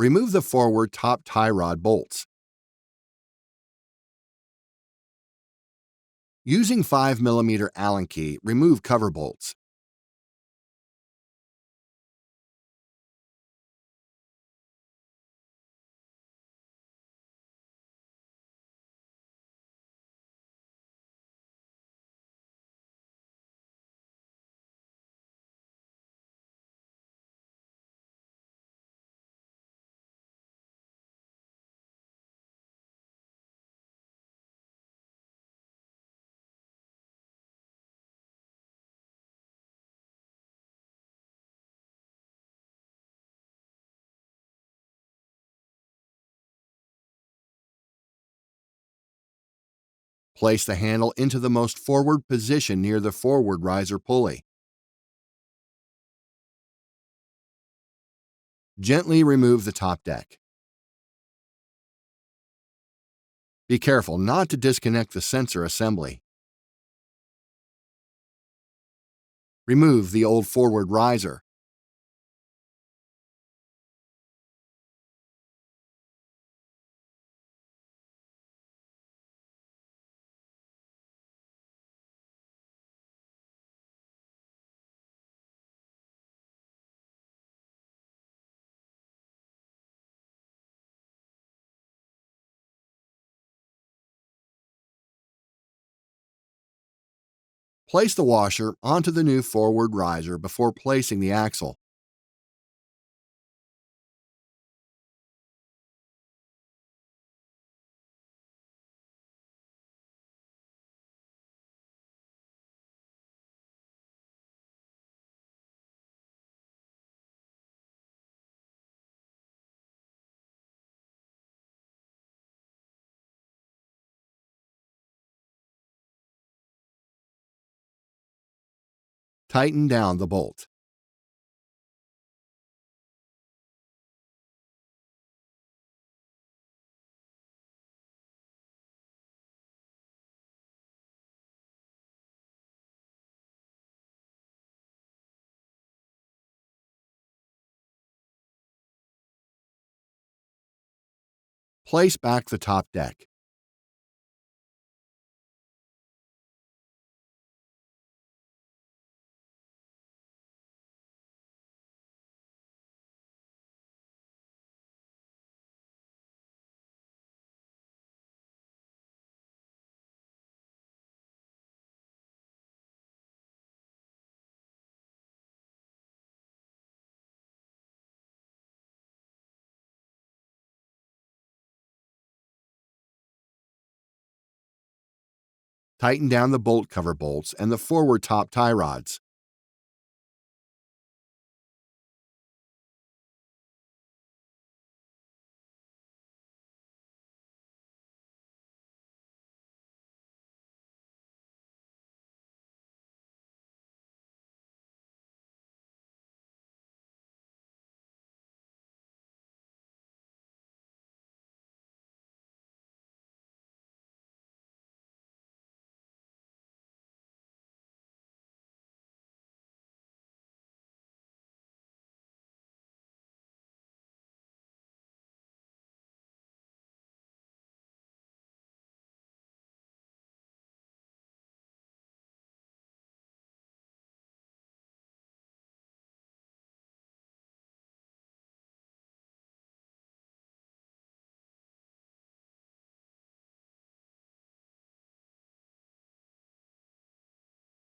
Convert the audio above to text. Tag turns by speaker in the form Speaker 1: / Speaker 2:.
Speaker 1: Remove the forward top tie rod bolts. Using 5mm Allen key, remove cover bolts. Place the handle into the most forward position near the forward riser pulley. Gently remove the top deck. Be careful not to disconnect the sensor assembly. Remove the old forward riser. Place the washer onto the new forward riser before placing the axle. Tighten down the bolt. Place back the top deck. Tighten down the bolt cover bolts and the forward top tie rods.